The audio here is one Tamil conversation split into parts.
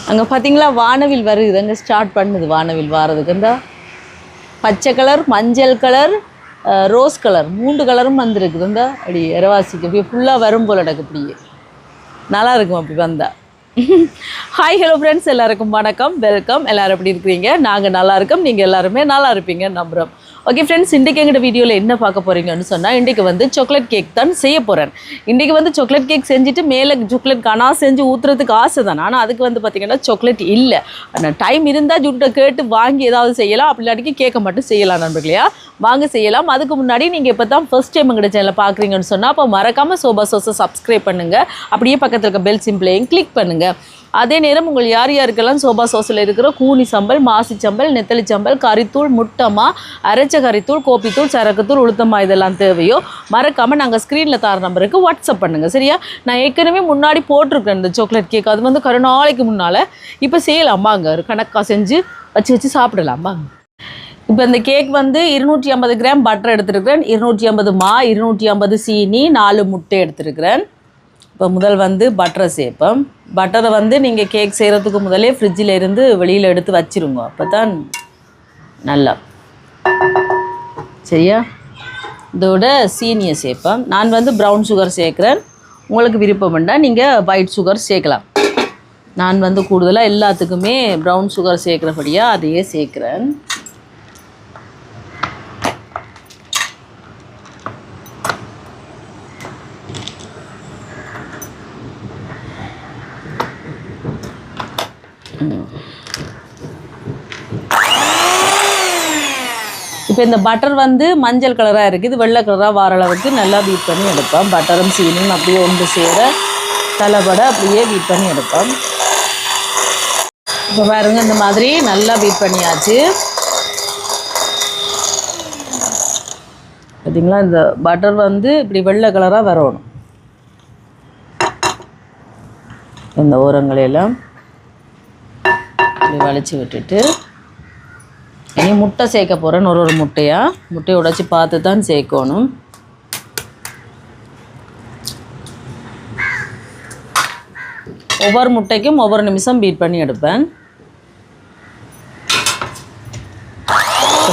அங்கே பார்த்தீங்களா வானவில் வருது, அங்கே ஸ்டார்ட் பண்ணுது வானவில் வாரதுக்கு. இந்த பச்சை கலர், மஞ்சள் கலர், ரோஸ் கலர் 3 கலரும் வந்துருக்குது. இந்த அப்படி இரவாசிக்கு அப்படியே ஃபுல்லாக வரும் போல் நடக்கு. அப்படியே நல்லா இருக்கும் அப்படி வந்தால். ஹாய் ஹலோ ஃப்ரெண்ட்ஸ், எல்லாருக்கும் வணக்கம், வெல்கம். எல்லோரும் எப்படி இருக்கிறீங்க? நாங்கள் நல்லா இருக்கோம், நீங்கள் எல்லாருமே நல்லா இருப்பீங்க நம்புகிறோம். ஓகே ஃப்ரெண்ட்ஸ், இன்றைக்கி எங்கிட்ட வீடியோவில் என்ன பார்க்க போகிறீங்கன்னு சொன்னால், இன்றைக்கி வந்து சாக்லேட் கேக் தான் செய்ய போகிறேன். இன்றைக்கி வந்து சாக்லேட் கேக் செஞ்சுட்டு மேலே சாக்லேட் கனா செஞ்சு ஊற்றுறதுக்கு ஆசை தான். ஆனால் அதுக்கு வந்து பார்த்திங்கன்னா சாக்லேட் இல்லை. ஆனால் டைம் இருந்தால் ஜூட்டை கேட்டு வாங்கி ஏதாவது செய்யலாம், அப்படி இல்லாட்டிக்கு கேட்க மட்டும் செய்யலாம் நண்பர்களையா, வாங்க செய்யலாம். அதுக்கு முன்னாடி நீங்கள் இப்போ தான் ஃபஸ்ட் டைம் எங்கிட்ட சேனலில் பார்க்குறீங்கன்னு சொன்னால், அப்போ மறக்காமல் சோபா சோஸை சப்ஸ்கிரைப் பண்ணுங்கள். அப்படியே பக்கத்தில் இருக்க பெல் சிம்பிளையும் கிளிக் பண்ணுங்கள். அதே நேரம் உங்கள் யார் யாருக்கெல்லாம் சோபா சோஸில் இருக்கிற கூனி சம்பல், மாசி சம்பல், நெத்தலி சம்பல், கறித்தூள், முட்டமா, அரைச்ச கறித்தூள், கோப்பித்தூள், சரக்குத்தூள், உளுத்தமா இதெல்லாம் தேவையோ மறக்காமல் நாங்கள் ஸ்க்ரீனில் தர நம்பருக்கு வாட்ஸ்அப் பண்ணுங்கள், சரியா? நான் ஏற்கனவே முன்னாடி போட்டிருக்கேன் இந்த சாக்லேட் கேக். அது வந்து கருநாளைக்கு முன்னால். இப்போ செய்யலாமாங்க, கணக்காக செஞ்சு வச்சு சாப்பிடலாமா? இப்போ இந்த கேக் வந்து 250 கிராம் பட்டர் எடுத்துருக்கிறேன், 250 மா, 250 சீனி, 4 முட்டை எடுத்துருக்கிறேன். இப்போ முதல் வந்து பட்டரை சேர்ப்போம். பட்டரை வந்து நீங்கள் கேக் செய்கிறதுக்கு முதலே ஃப்ரிட்ஜில் இருந்து வெளியில் எடுத்து வச்சுருங்க, அப்போ தான் நல்லா, சரியா? இதோட சீனியை சேர்ப்போம். நான் வந்து ப்ரௌன் சுகர் சேர்க்குறேன். உங்களுக்கு விருப்பம் வேண்டாம் நீங்கள் ஒயிட் சுகர் சேர்க்கலாம். நான் வந்து கூடுதலாக எல்லாத்துக்குமே ப்ரௌன் சுகர் சேர்க்குறபடியாக அதையே சேர்க்குறேன். இப்போ இந்த பட்டர் வந்து மஞ்சள் கலராக இருக்குது, இது வெள்ளை கலராக வார அளவுக்கு நல்லா பீட் பண்ணி எடுப்போம். பட்டரும் சீனியும் அப்படியே ஒன்று சேர தலைப்பட அப்படியே பீட் பண்ணி எடுப்போம். இப்போ பாருங்க, இந்த மாதிரி நல்லா பீட் பண்ணியாச்சு. பார்த்தீங்களா, இந்த பட்டர் வந்து இப்படி வெள்ளை கலராக வரணும். இந்த ஓரங்களையெல்லாம் இப்படி வலிச்சு விட்டுட்டு இனி முட்டை சேர்க்க போகிறேன். ஒரு முட்டையை உடைச்சி பார்த்து தான் சேர்க்கணும். ஒவ்வொரு முட்டைக்கும் ஒவ்வொரு நிமிஷம் பீட் பண்ணி எடுப்பேன்.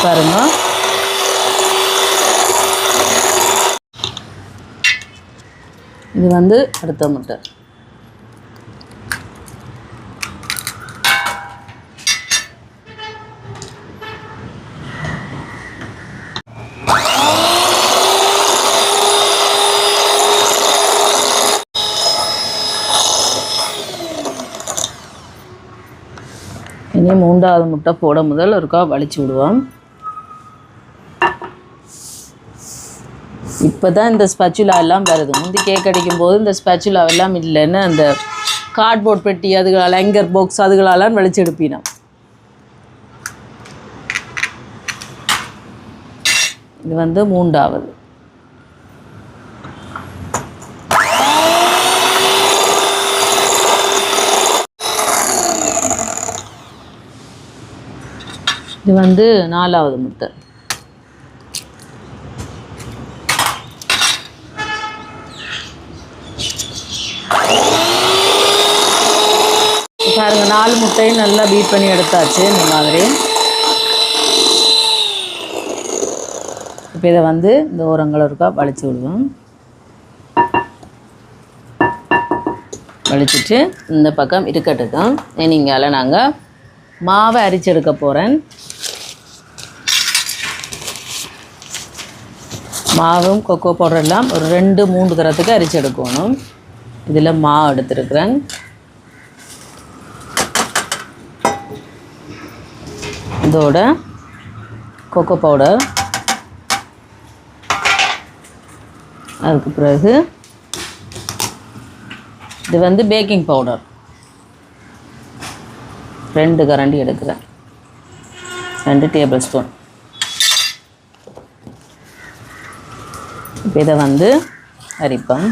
பாருங்க, இது வந்து அடுத்த முட்டை. இனி 3வது முட்டை போட முதல் ஒருக்கா வலிச்சு விடுவோம். இப்போ தான் இந்த ஸ்பேச்சுலா எல்லாம் வருது. முந்தி கேக் அடிக்கும் போது இந்த ஸ்பேச்சுலா எல்லாம் இல்லைன்னு அந்த கார்ட்போர்ட் பெட்டி அதுகளால், ஹேங்கர் பாக்ஸ் அதுகளெல்லாம் வலிச்சு எடுப்பினோம். இது வந்து 3வது. இது வந்து 4வது முட்டை. பாருங்கள், 4 முட்டையும் நல்லா பீட் பண்ணி எடுத்தாச்சு இந்த மாதிரி. இப்போ இதை வந்து இந்த ஓரங்கள் ஒருக்கா வலிச்சு விடுவோம். வலிச்சுட்டு இந்த பக்கம் இருக்கட்டுக்கும். நீங்கால நாங்கள் மாவை அரிச்செடுக்க போகிறேன். மாவும் கொக்கோ பவுடர் எல்லாம் ஒரு 2-3 தரத்துக்கு அரிச்சு எடுக்கணும். இதில் மாவு எடுத்துருக்குறேன். இதோட கொக்கோ பவுடர், அதுக்கு பிறகு இது வந்து பேக்கிங் பவுடர் 2 கரண்டி எடுக்கிறேன், 2 டேபிள் ஸ்பூன். இப்போ இதை வந்து அரிப்பேன்.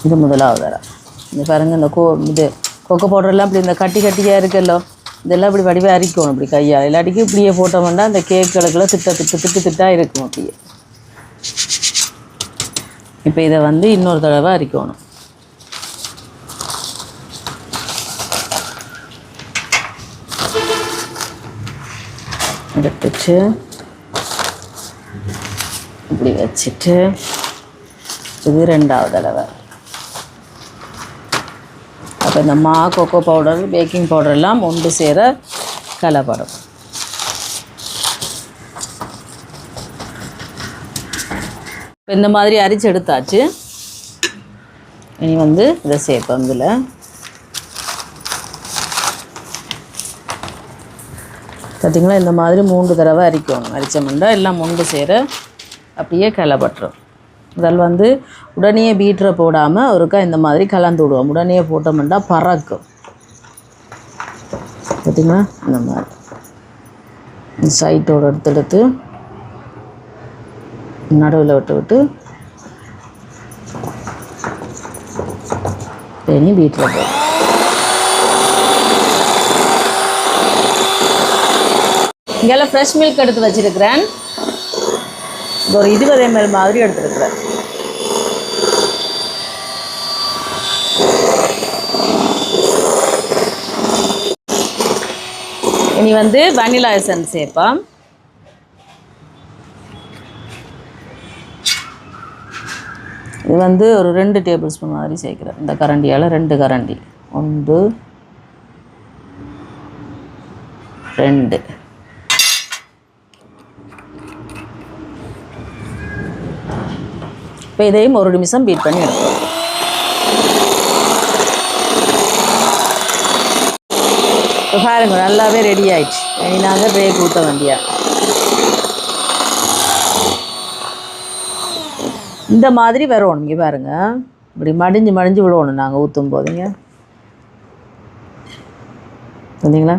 இது முதலாவது தரம். இந்த பாருங்கள், இந்த கொக்கோ பவுடர்லாம் இப்படி இந்த கட்டியாக இருக்குல்லோ, இதெல்லாம் இப்படி வடிவாக அரிக்கணும் இப்படி கையால். இல்லாட்டிக்கு இப்படியே போட்டோம்னா அந்த கேக்குகளுக்குள்ள திட்டாக இருக்கும் அப்படியே. இப்போ இதை வந்து இன்னொரு தடவை அரிக்கணும். எடுத்துட்டு இப்படி வச்சுட்டு இது 2வது தடவை. அப்போ இந்த கொக்கோ பவுடர் பேக்கிங் பவுடர் எல்லாம் ஒன்று சேர கலப்படும். இந்த மாதிரி அரிச்சு எடுத்தாச்சு. இனி இதை சேர்ப்போம். இதில் பார்த்திங்களா இந்த மாதிரி 3 தடவை அரிக்கணும். அரிச்சமெண்டா எல்லாம் ஒன்று சேர அப்படியே கலப்பட்டுரும். அதில் உடனே பீட்டரை போடாமல் ஒருக்கா இந்த மாதிரி கலந்து விடுவோம். உடனே போட்டோம்னா பறக்கும். பார்த்திங்களா இந்த மாதிரி சைட்டோடு எடுத்து நடுவில் விட்டு இனி பீட்டரை போடும். இங்கெல்லாம் ஃப்ரெஷ் மில்க் எடுத்து வச்சுருக்கிறேன். ஒரு 20 ml மாதிரி எடுத்துருக்குறேன். இனி வனிலா எசன்ஸ் சேர்ப்பேன். இது ஒரு 2 டேபிள் ஸ்பூன் மாதிரி சேர்க்குறேன். இந்த கரண்டியால் 2 கரண்டி. 1 2. இப்போ இதையும் 1 நிமிஷம் பீட் பண்ணி எடுப்போம். இப்போ பாருங்க நல்லாவே ரெடி ஆயிடுச்சு. இனி நாங்கள் ட்ரேக்கு ஊற்ற வேண்டியா. இந்த மாதிரி வரணும். இங்கே பாருங்க இப்படி மடிஞ்சு விடணும் நாங்கள் ஊற்றும் போதுங்க. சரிங்களா?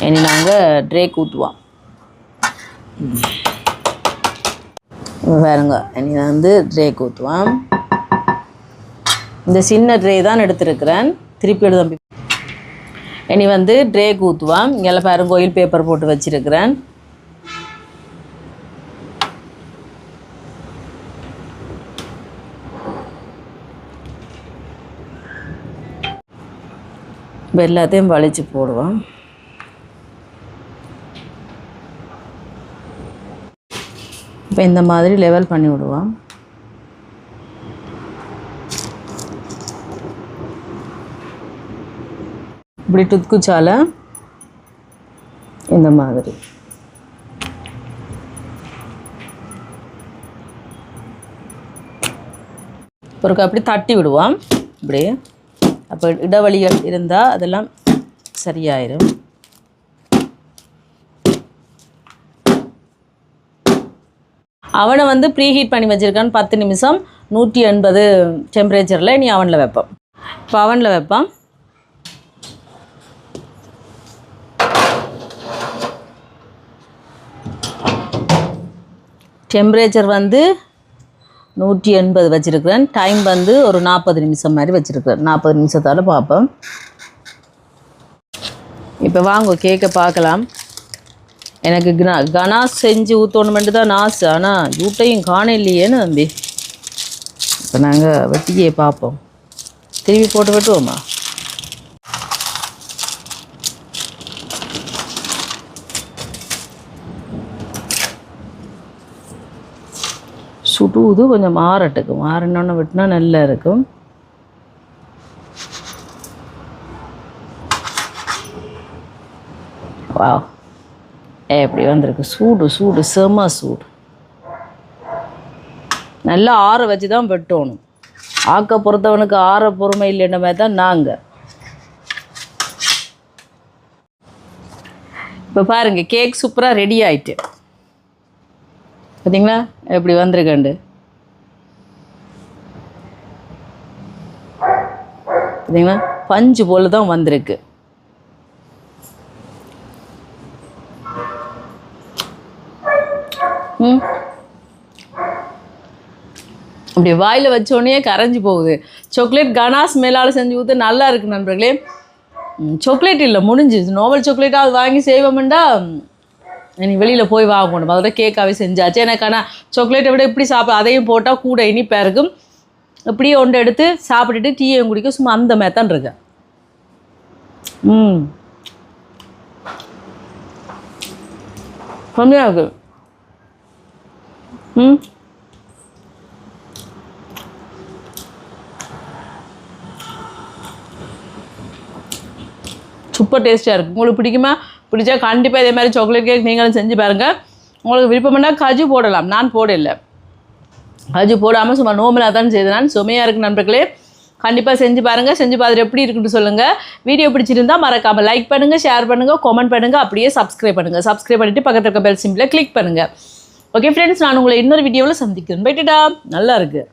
இனி நாங்கள் ட்ரேக்கு ஊற்றுவோம். பாருங்க இனி ட்ரேக்கு ஊற்றுவோம். இந்த சின்ன ட்ரே தான் எடுத்துருக்கிறேன். திருப்பி எழுத இனி ட்ரேக்கு ஊற்றுவோம். இங்கெல்லாம் பாருங்க ஆயில் பேப்பர் போட்டு வச்சுருக்கிறேன். இப்போ எல்லாத்தையும் வலிச்சு போடுவோம். இப்போ இந்த மாதிரி லெவல் பண்ணி விடுவோம். இப்படி துக்குச்சால இந்த மாதிரி ஒரு அப்படி தட்டி விடுவோம். இப்படி அப்போ இடைவெளிகள் இருந்தால் அதெல்லாம் சரியாயிடும். அவனை ப்ரீஹீட் பண்ணி வச்சுருக்கான்னு 10 நிமிஷம் 180 டெம்பரேச்சரில் நீ அவனில் வைப்போம். இப்போ அவனில் வைப்போம். டெம்பரேச்சர் 180 வச்சுருக்கிறேன். டைம் ஒரு 40 நிமிஷம் மாதிரி வச்சுருக்கிறேன். 40 நிமிஷத்தால் பார்ப்போம். இப்போ வாங்க கேக்கை பார்க்கலாம். எனக்கு கனாஸ் செஞ்சு ஊற்றணுமெண்டு தான் ஆசை. ஆனால் ஜூட்டையும் காண இல்லையேன்னு தம்பி. இப்போ நாங்கள் வெட்டியே பார்ப்போம். திரும்பி போட்டு வெட்டுவோம்மா. சுடுவது கொஞ்சம் மாறணுன்னு வெட்டினா நல்லா இருக்கும். வா எப்படி வந்திருக்கு. சூடு செம சூடு. நல்லா ஆற வச்சு தான் வெட்டணும். ஆக்க பொறுத்தவனுக்கு ஆற பொறுமை இல்லைன்ற மாதிரி தான் நாங்கள். இப்போ பாருங்கள் கேக் சூப்பராக ரெடி ஆயிட்டு. பார்த்தீங்களா எப்படி வந்திருக்கண்டு. பார்த்தீங்களா பஞ்சு போல் தான் வந்திருக்கு. அப்படி வாயில் வச்சோடனே கரைஞ்சி போகுது. சாக்லேட் கனாஸ் மேலால் செஞ்சு ஊற்ற நல்லா இருக்குது நண்பர்களே. சாக்லேட் இல்லை முடிஞ்சிச்சு. நார்மல் சாக்லேட்டாக அது வாங்கி செய்வோம்டா இனி வெளியில் போய் வாங்கணும். அதோட கேக்காகவே செஞ்சாச்சு. எனக்கு ஆனால் சாக்லேட்டை விட இப்படி அதையும் போட்டால் கூட இனிப்பாக இருக்கும். இப்படியே ஒன்று எடுத்து சாப்பிட்டுட்டு டீயையும் குடிக்க சும்மா அந்த மாதிரி தான் இருக்கேன். செம்மையாக இருக்குது. சூப்பர் டேஸ்ட்டாக இருக்குது. உங்களுக்கு பிடிச்சா கண்டிப்பாக இதே மாதிரி சாக்லேட் கேக் நீங்களும் செஞ்சு பாருங்கள். உங்களுக்கு விருப்பம்னா காஜு போடலாம், நான் போடலை. காஜு போடாமல் சும்மா நோமலாக தான் செய்தேன் நான். சுமையாக இருக்குது நண்பர்களே, கண்டிப்பாக செஞ்சு பாருங்கள். செஞ்சு பார்த்துட்டு எப்படி இருக்குன்னு சொல்லுங்கள். வீடியோ பிடிச்சிருந்தா மறக்காமல் லைக் பண்ணுங்கள், ஷேர் பண்ணுங்கள், கமெண்ட் பண்ணுங்கள், அப்படியே சப்ஸ்கிரைப் பண்ணுங்கள். சப்ஸ்கிரைப் பண்ணிவிட்டு பக்கத்தில் இருக்க பெல் சிம்பிளை கிளிக் பண்ணுங்கள். ஓகே ஃப்ரெண்ட்ஸ், நான் உங்களை இன்னொரு வீடியோவில் சந்திக்கிறேன். போய்ட்டுடா, நல்லா இருக்குது.